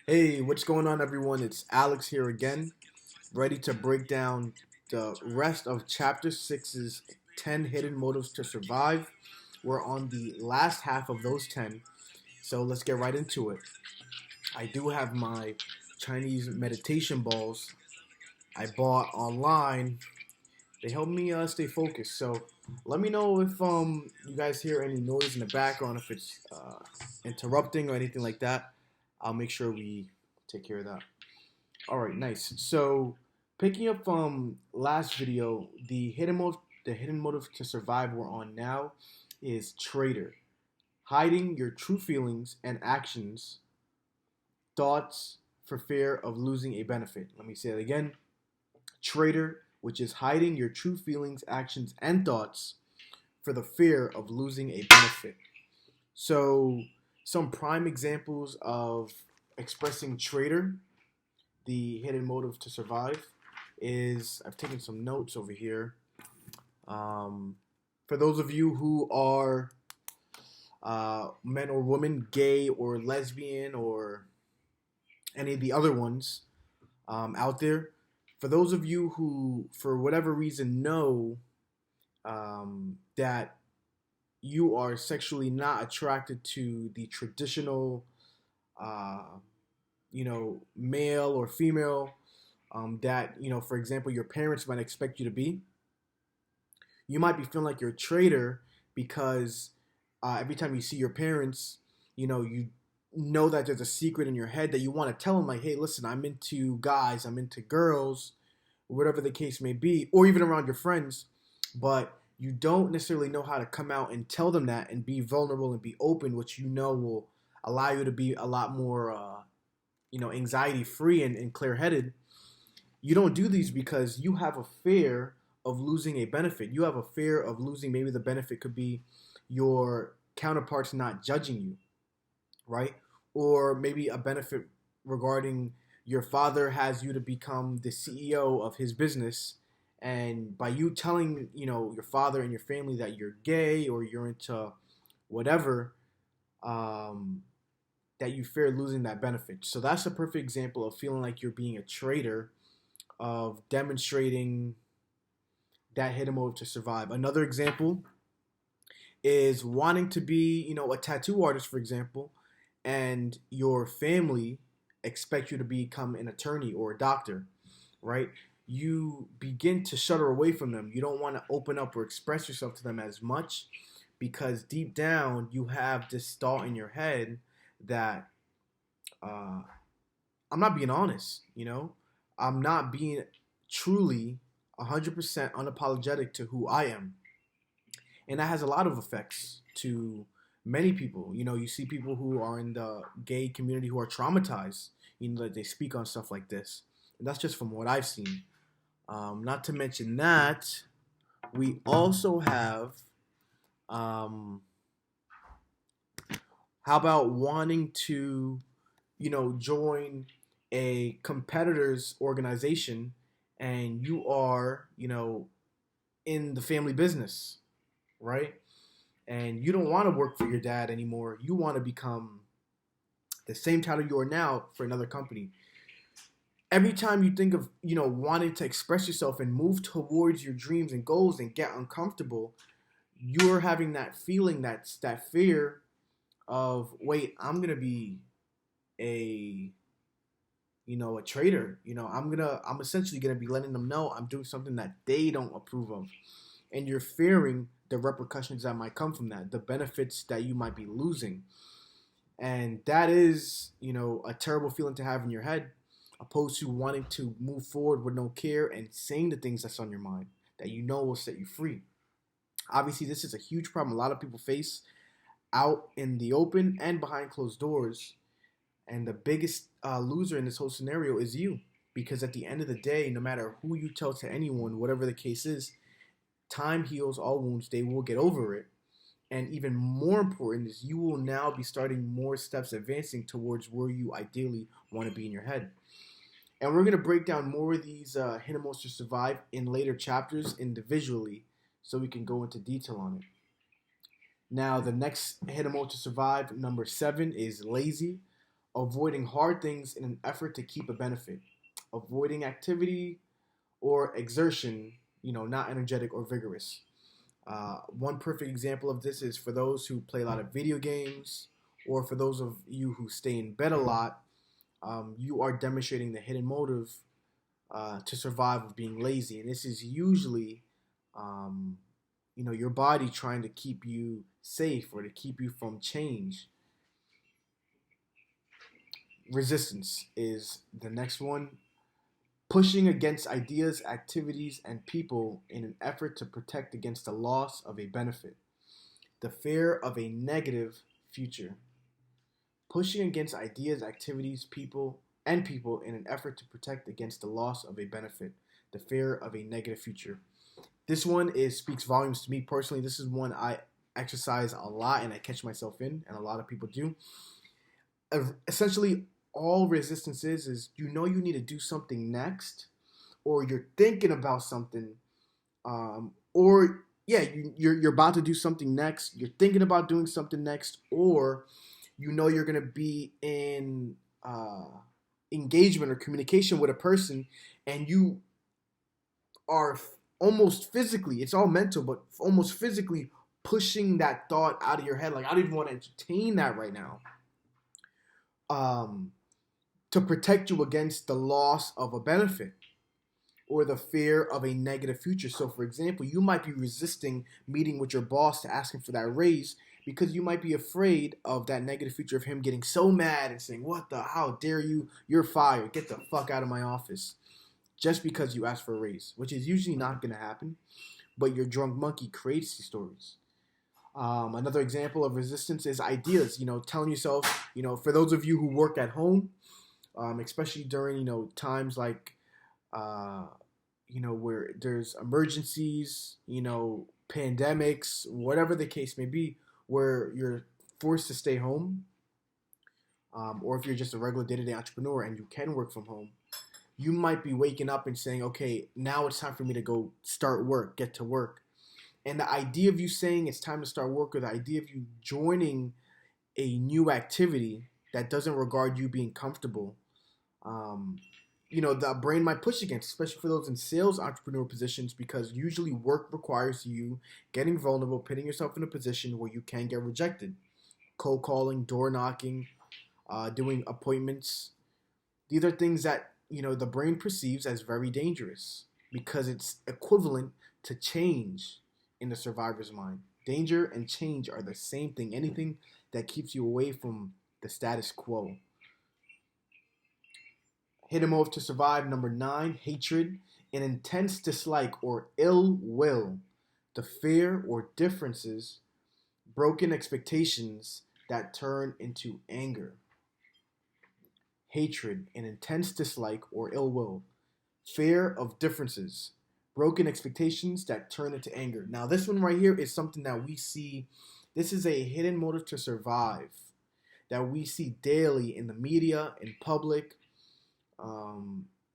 Hey, what's going on, everyone? It's Alex here again, ready to break down the rest of Chapter 6's 10 Hidden Motives to Survive. We're on the last half of those 10, so let's get right into it. I do have my Chinese meditation balls I bought online. They help me stay focused, so let me know if you guys hear any noise in the background, if it's interrupting or anything like that. I'll make sure we take care of that. All right, nice. So, picking up from last video, the hidden motive to survive we're on now is traitor, hiding your true feelings and actions, thoughts for fear of losing a benefit. Let me say it again. Traitor, which is hiding your true feelings, actions, and thoughts for the fear of losing a benefit. So, some prime examples of expressing traitor, the hidden motive to survive, is I've taken some notes over here. Um, for those of you who are men or women, gay or lesbian or any of the other ones out there, for those of you who, for whatever reason, know that you are sexually not attracted to the traditional, uh, male or female that, for example, your parents might expect you to be, you might be feeling like you're a traitor because every time you see your parents, you know that there's a secret in your head that you want to tell them, like, hey, listen, I'm into guys, I'm into girls, whatever the case may be, or even around your friends, but you don't necessarily know how to come out and tell them that and be vulnerable and be open, which will allow you to be a lot more, anxiety free and clear headed. You don't do these because you have a fear of losing a benefit. You have a fear of losing, maybe the benefit could be your counterparts not judging you, right? Or maybe a benefit regarding your father has you to become the CEO of his business. And by you telling, your father and your family that you're gay or you're into whatever, um, that you fear losing that benefit. So that's a perfect example of feeling like you're being a traitor, of demonstrating that hidden motive to survive. Another example is wanting to be, a tattoo artist, for example, and your family expect you to become an attorney or a doctor, right? You begin to shudder away from them. You don't want to open up or express yourself to them as much because deep down you have this thought in your head that uh, I'm not being honest, I'm not being truly 100% unapologetic to who I am. And that has a lot of effects to many people. You see people who are in the gay community who are traumatized, that they speak on stuff like this. And that's just from what I've seen. Not to mention that, we also have, um, how about wanting to, join a competitor's organization and you are, in the family business, right? And you don't want to work for your dad anymore. You want to become the same title you are now for another company. Every time you think of, wanting to express yourself and move towards your dreams and goals and get uncomfortable, you're having that feeling, that fear of, wait, I'm gonna be a a traitor. I'm essentially gonna be letting them know I'm doing something that they don't approve of, and you're fearing the repercussions that might come from that, the benefits that you might be losing. And that is, a terrible feeling to have in your head, opposed to wanting to move forward with no care and saying the things that's on your mind that will set you free. Obviously, this is a huge problem a lot of people face out in the open and behind closed doors. And the biggest loser in this whole scenario is you. Because at the end of the day, no matter who you tell to anyone, whatever the case is, time heals all wounds. They will get over it. And even more important is you will now be starting more steps advancing towards where you ideally want to be in your head. And we're going to break down more of these hidden motives to survive in later chapters individually so we can go into detail on it. Now, the next hidden motive to survive, number 7, is lazy. avoiding hard things in an effort to keep a benefit, avoiding activity or exertion, not energetic or vigorous. One perfect example of this is for those who play a lot of video games, or for those of you who stay in bed a lot. You are demonstrating the hidden motive to survive of being lazy, and this is usually, um, your body trying to keep you safe or to keep you from change. Resistance is the next one. Pushing against ideas, activities, and people in an effort to protect against the loss of a benefit. The fear of a negative future. Pushing against ideas, activities, people in an effort to protect against the loss of a benefit. The fear of a negative future. This one speaks volumes to me personally. This is one I exercise a lot and I catch myself in, and a lot of people do. Essentially, all resistance is you need to do something next, or you're thinking about something, or yeah, you're about to do something next. You're thinking about doing something next, or you're gonna be in engagement or communication with a person, and you are almost physically, it's all mental, but almost physically pushing that thought out of your head. Like, I don't even want to entertain that right now. To protect you against the loss of a benefit or the fear of a negative future. So, for example, you might be resisting meeting with your boss to ask him for that raise because you might be afraid of that negative future of him getting so mad and saying, how dare you? You're fired. Get the fuck out of my office. Just because you asked for a raise, which is usually not going to happen. But your drunk monkey creates these stories. Another example of resistance is ideas. Telling yourself, for those of you who work at home, especially during, times like, where there's emergencies, pandemics, whatever the case may be, where you're forced to stay home, or if you're just a regular day-to-day entrepreneur and you can work from home, you might be waking up and saying, okay, now it's time for me to go start work, get to work. And the idea of you saying it's time to start work, or the idea of you joining a new activity that doesn't regard you being comfortable, the brain might push against, especially for those in sales entrepreneur positions, because usually work requires you getting vulnerable, putting yourself in a position where you can get rejected. Cold calling, door knocking, doing appointments. These are things that, the brain perceives as very dangerous because it's equivalent to change in the survivor's mind. Danger and change are the same thing. Anything that keeps you away from the status quo. Hidden motive to survive. Number 9, hatred, an intense dislike or ill will, the fear or differences, broken expectations that turn into anger. Hatred, an intense dislike or ill will, fear of differences, broken expectations that turn into anger. Now, this one right here is something that we see. This is a hidden motive to survive that we see daily in the media, in public,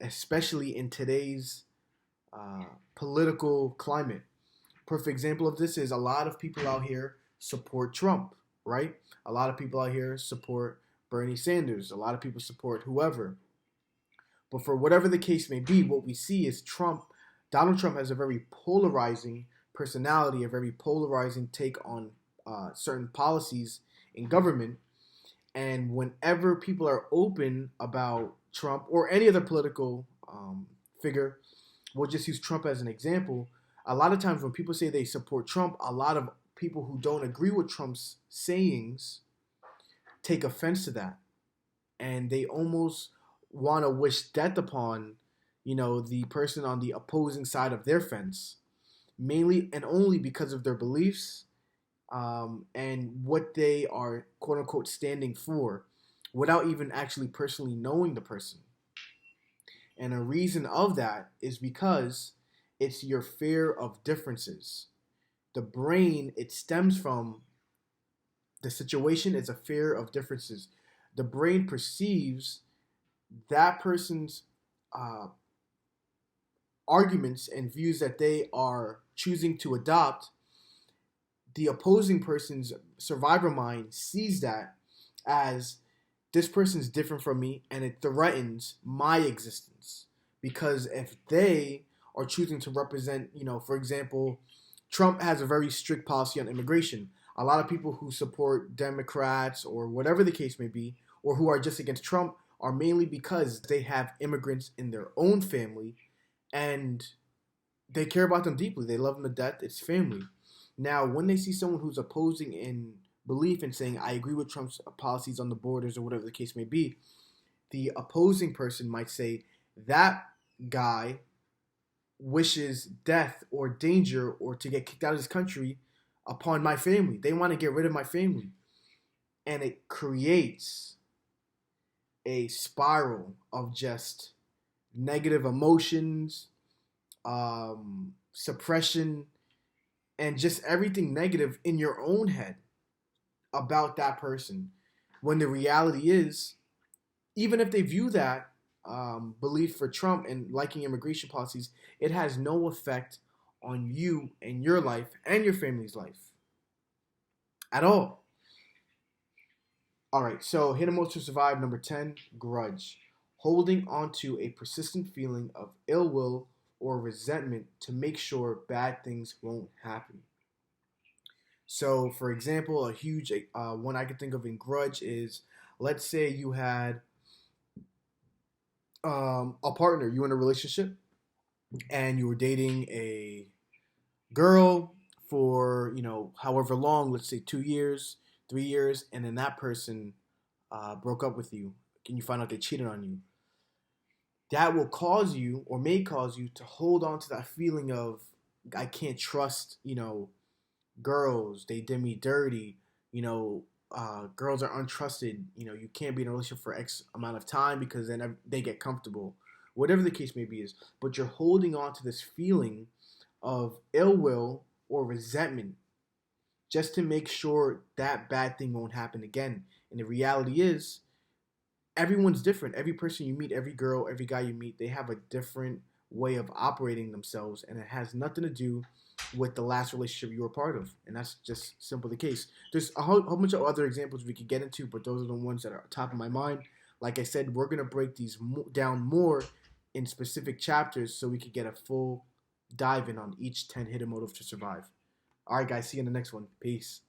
especially in today's political climate. Perfect example of this is a lot of people out here support Trump, right? A lot of people out here support Bernie Sanders. A lot of people support whoever. But for whatever the case may be, what we see is Donald Trump has a very polarizing personality, a very polarizing take on certain policies in government. And whenever people are open about Trump or any other political figure, we'll just use Trump as an example. A lot of times when people say they support Trump, a lot of people who don't agree with Trump's sayings take offense to that. And they almost want to wish death upon, the person on the opposing side of their fence, mainly and only because of their beliefs and what they are, quote unquote, standing for, without even actually personally knowing the person. And a reason of that is because it's your fear of differences. The brain, it stems from the situation is a fear of differences. The brain perceives that person's arguments and views that they are choosing to adopt. The opposing person's survivor mind sees that as this person is different from me and it threatens my existence. Because if they are choosing to represent, for example, Trump has a very strict policy on immigration. A lot of people who support Democrats or whatever the case may be, or who are just against Trump, are mainly because they have immigrants in their own family and they care about them deeply. They love them to death. It's family. Now, when they see someone who's opposing in belief and saying, I agree with Trump's policies on the borders or whatever the case may be, the opposing person might say, that guy wishes death or danger or to get kicked out of this country upon my family. They want to get rid of my family. And it creates a spiral of just negative emotions, suppression, and just everything negative in your own head about that person. When the reality is, even if they view that belief for Trump and liking immigration policies, it has no effect on you and your life and your family's life at all. All right, so hidden motives to survive. Number 10, grudge. Holding on to a persistent feeling of ill will or resentment to make sure bad things won't happen. So, for example, a huge one I could think of in grudge is, let's say you had a partner, you in a relationship, and you were dating a girl for however long, let's say 2 years, 3 years, and then that person broke up with you, and you find out they cheated on you. That will cause you, or may cause you, to hold on to that feeling of, I can't trust, girls. They did me dirty. Girls are untrusted. You can't be in a relationship for X amount of time because then they get comfortable. Whatever the case may be is, but you're holding on to this feeling of ill will or resentment just to make sure that bad thing won't happen again. And the reality is, everyone's different. Every person you meet, every girl, every guy you meet, they have a different way of operating themselves, and it has nothing to do with the last relationship you were part of. And that's just simply the case. There's a whole bunch of other examples we could get into, but those are the ones that are top of my mind. Like I said, we're going to break these down more in specific chapters so we could get a full dive in on each 10 hidden motives to survive. All right, guys, see you in the next one. Peace.